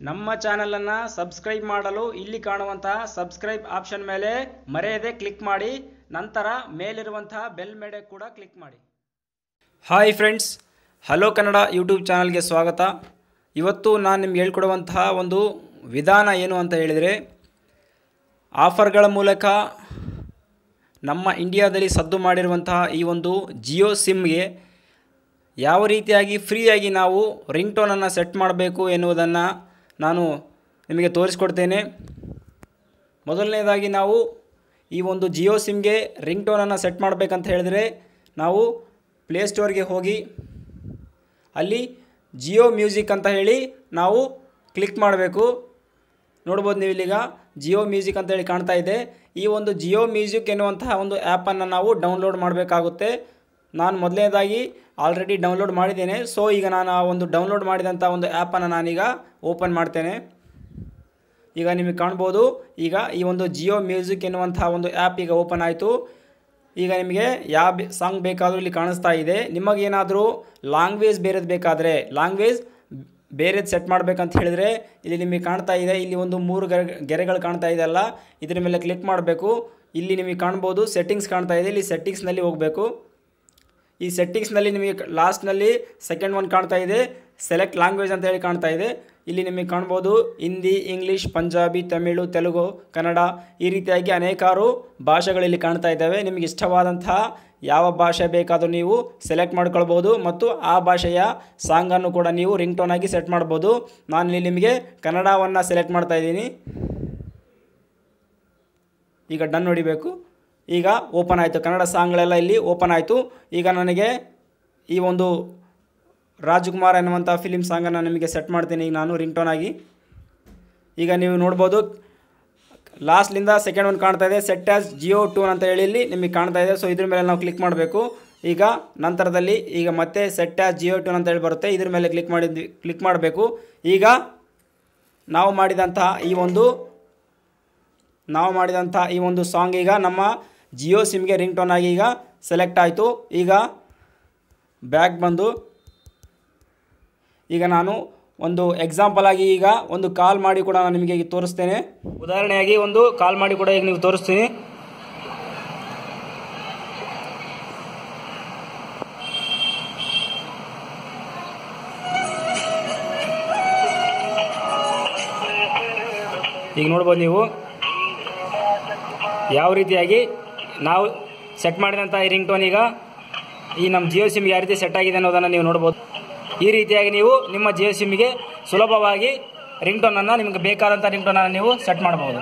ನಮ್ಮ ಚಾನಲನ್ನು ಸಬ್ಸ್ಕ್ರೈಬ್ ಮಾಡಲು ಇಲ್ಲಿ ಕಾಣುವಂತಹ ಸಬ್ಸ್ಕ್ರೈಬ್ ಆಪ್ಷನ್ ಮೇಲೆ ಮರೆಯದೆ ಕ್ಲಿಕ್ ಮಾಡಿ, ನಂತರ ಮೇಲಿರುವಂತಹ ಬೆಲ್ ಮೇಲೆ ಕೂಡ ಕ್ಲಿಕ್ ಮಾಡಿ. Hi friends, hello Kannada YouTube ಚಾನಲ್ಗೆ ಸ್ವಾಗತ. ಇವತ್ತು ನಾನು ನಿಮ್ಗೆ ಹೇಳ್ಕೊಡುವಂತಹ ಒಂದು ವಿಧಾನ ಏನು ಅಂತ ಹೇಳಿದರೆ, ಆಫರ್ಗಳ ಮೂಲಕ ನಮ್ಮ ಇಂಡಿಯಾದಲ್ಲಿ ಸದ್ದು ಮಾಡಿರುವಂತಹ ಈ ಒಂದು ಜಿಯೋ ಸಿಮ್ಗೆ ಯಾವ ರೀತಿಯಾಗಿ ಫ್ರೀಯಾಗಿ ನಾವು ರಿಂಗ್ ಟೋನನ್ನು ಸೆಟ್ ಮಾಡಬೇಕು ಎನ್ನುವುದನ್ನು ನಾನು ನಿಮಗೆ ತೋರಿಸ್ಕೊಡ್ತೇನೆ. ಮೊದಲನೇದಾಗಿ ನಾವು ಈ ಒಂದು ಜಿಯೋ ಸಿಮ್ಗೆ ರಿಂಗ್ ಟೋನನ್ನು ಸೆಟ್ ಮಾಡಬೇಕಂತ ಹೇಳಿದರೆ ನಾವು ಪ್ಲೇಸ್ಟೋರ್ಗೆ ಹೋಗಿ ಅಲ್ಲಿ ಜಿಯೋ ಮ್ಯೂಸಿಕ್ ಅಂತ ಹೇಳಿ ನಾವು ಕ್ಲಿಕ್ ಮಾಡಬೇಕು. ನೋಡ್ಬೋದು ನೀವು ಇಲ್ಲಿಗ ಜಿಯೋ ಮ್ಯೂಸಿಕ್ ಅಂತ ಹೇಳಿ ಕಾಣ್ತಾ ಇದೆ. ಈ ಒಂದು ಜಿಯೋ ಮ್ಯೂಸಿಕ್ ಎನ್ನುವಂತಹ ಒಂದು ಆ್ಯಪನ್ನು ನಾವು ಡೌನ್ಲೋಡ್ ಮಾಡಬೇಕಾಗುತ್ತೆ. ನಾನು ಮೊದಲನೇದಾಗಿ ಆಲ್ರೆಡಿ ಡೌನ್ಲೋಡ್ ಮಾಡಿದ್ದೇನೆ. ಸೊ ಈಗ ನಾನು ಆ ಒಂದು ಡೌನ್ಲೋಡ್ ಮಾಡಿದಂಥ ಒಂದು ಆ್ಯಪನ್ನು ನಾನೀಗ ಓಪನ್ ಮಾಡ್ತೇನೆ. ಈಗ ನಿಮಗೆ ಕಾಣ್ಬೋದು, ಈಗ ಈ ಒಂದು ಜಿಯೋ ಮ್ಯೂಸಿಕ್ ಎನ್ನುವಂತಹ ಒಂದು ಆ್ಯಪ್ ಈಗ ಓಪನ್ ಆಯಿತು. ಈಗ ನಿಮಗೆ ಯಾವ ಸಾಂಗ್ ಬೇಕಾದರೂ ಇಲ್ಲಿ ಕಾಣಿಸ್ತಾ ಇದೆ. ನಿಮಗೇನಾದರೂ ಲ್ಯಾಂಗ್ವೇಜ್ ಬೇರೆದು ಬೇಕಾದರೆ, ಲ್ಯಾಂಗ್ವೇಜ್ ಬೇರೆದು ಸೆಟ್ ಮಾಡಬೇಕಂತ ಹೇಳಿದರೆ ಇಲ್ಲಿ ನಿಮಗೆ ಕಾಣ್ತಾ ಇದೆ, ಇಲ್ಲಿ ಒಂದು 3 ಗೆರೆಗಳು ಕಾಣ್ತಾ ಇದೆ ಅಲ್ಲ, ಇದರ ಮೇಲೆ ಕ್ಲಿಕ್ ಮಾಡಬೇಕು. ಇಲ್ಲಿ ನಿಮಗೆ ಕಾಣ್ಬೋದು ಸೆಟ್ಟಿಂಗ್ಸ್ ಕಾಣ್ತಾ ಇದೆ, ಇಲ್ಲಿ ಸೆಟ್ಟಿಂಗ್ಸ್ನಲ್ಲಿ ಹೋಗಬೇಕು. ಈ ಸೆಟ್ಟಿಂಗ್ಸ್ನಲ್ಲಿ ನಿಮಗೆ ಲಾಸ್ಟ್ನಲ್ಲಿ ಸೆಕೆಂಡ್ ಒನ್ ಕಾಣ್ತಾ ಇದೆ, ಸೆಲೆಕ್ಟ್ ಲ್ಯಾಂಗ್ವೇಜ್ ಅಂತ ಹೇಳಿ ಕಾಣ್ತಾ ಇದೆ. ಇಲ್ಲಿ ನಿಮಗೆ ಕಾಣ್ಬೋದು ಹಿಂದಿ, ಇಂಗ್ಲೀಷ್, ಪಂಜಾಬಿ, ತಮಿಳು, ತೆಲುಗು, ಕನ್ನಡ, ಈ ರೀತಿಯಾಗಿ ಅನೇಕಾರು ಭಾಷೆಗಳಲ್ಲಿ ಕಾಣ್ತಾ ಇದ್ದಾವೆ. ನಿಮಗೆ ಇಷ್ಟವಾದಂತಹ ಯಾವ ಭಾಷೆ ಬೇಕಾದರೂ ನೀವು ಸೆಲೆಕ್ಟ್ ಮಾಡ್ಕೊಳ್ಬೋದು ಮತ್ತು ಆ ಭಾಷೆಯ ಸಾಂಗನ್ನು ಕೂಡ ನೀವು ರಿಂಗ್ ಟೋನ್ ಆಗಿ ಸೆಟ್ ಮಾಡ್ಬೋದು. ನಾನಿಲ್ಲಿ ನಿಮಗೆ ಕನ್ನಡವನ್ನು ಸೆಲೆಕ್ಟ್ ಮಾಡ್ತಾ ಇದ್ದೀನಿ. ಈಗ ಡನ್ ಹೊಡಿಬೇಕು. ಈಗ ಓಪನ್ ಆಯಿತು, ಕನ್ನಡ ಸಾಂಗ್ಗಳೆಲ್ಲ ಇಲ್ಲಿ ಓಪನ್ ಆಯಿತು. ಈಗ ನನಗೆ ಈ ಒಂದು ರಾಜ್ಕುಮಾರ್ ಎನ್ನುವಂಥ ಫಿಲಿಮ್ ಸಾಂಗನ್ನು ನಿಮಗೆ ಸೆಟ್ ಮಾಡ್ತೀನಿ ಈಗ ನಾನು ರಿಂಗ್ ಟೋನ್ ಆಗಿ. ಈಗ ನೀವು ನೋಡ್ಬೋದು ಲಾಸ್ಟ್ಲಿಂದ ಸೆಕೆಂಡ್ ಒನ್ ಕಾಣ್ತಾ ಇದೆ, ಸೆಟ್ ಆಸ್ ಜಿಯೋ ಟೋನ್ ಅಂತ ಹೇಳಿ ಇಲ್ಲಿ ನಿಮಗೆ ಕಾಣ್ತಾ ಇದೆ. ಸೊ ಇದ್ರ ಮೇಲೆ ನಾವು ಕ್ಲಿಕ್ ಮಾಡಬೇಕು. ಈಗ ನಂತರದಲ್ಲಿ ಈಗ ಮತ್ತೆ ಸೆಟ್ ಆಸ್ ಜಿಯೋ ಟೋನ್ ಅಂತ ಹೇಳಿ ಬರುತ್ತೆ, ಇದ್ರ ಮೇಲೆ ಕ್ಲಿಕ್ ಮಾಡಬೇಕು. ಈಗ ನಾವು ಮಾಡಿದಂತಹ ಈ ಒಂದು ಸಾಂಗ್ ಈಗ ನಮ್ಮ ಜಿಯೋ ಸಿಮ್ಗೆ ರಿಂಗ್ ಟೋನ್ ಆಗಿ ಈಗ ಸೆಲೆಕ್ಟ್ ಆಯಿತು. ಈಗ ಬ್ಯಾಕ್ ಬಂದು ಈಗ ನಾನು ಒಂದು ಎಕ್ಸಾಂಪಲ್ ಆಗಿ ಈಗ ಒಂದು ಕಾಲ್ ಮಾಡಿ ಕೂಡ ನಾನು ನಿಮಗೆ ಈಗ ತೋರಿಸ್ತೇನೆ. ಉದಾಹರಣೆಯಾಗಿ ಒಂದು ಕಾಲ್ ಮಾಡಿ ಕೂಡ ಈಗ ನೀವು ತೋರಿಸ್ತೀನಿ. ಈಗ ನೋಡ್ಬೋದು ನೀವು ಯಾವ ರೀತಿಯಾಗಿ ನಾವು ಸೆಟ್ ಮಾಡಿದಂಥ ಈ ರಿಂಗ್ ಟೋನ್ ಈಗ ಈ ನಮ್ಮ ಜಿಯೋ ಸಿಮ್ಗೆ ಯಾವ ರೀತಿ ಸೆಟ್ ಆಗಿದೆ ಅನ್ನೋದನ್ನು ನೀವು ನೋಡ್ಬೋದು. ಈ ರೀತಿಯಾಗಿ ನೀವು ನಿಮ್ಮ ಜಿಯೋ ಸಿಮ್ಗೆ ಸುಲಭವಾಗಿ ರಿಂಗ್ ಟೋನನ್ನು ನಿಮಗೆ ಬೇಕಾದಂಥ ರಿಂಗ್ ಟೋನನ್ನು ನೀವು ಸೆಟ್ ಮಾಡಬಹುದು.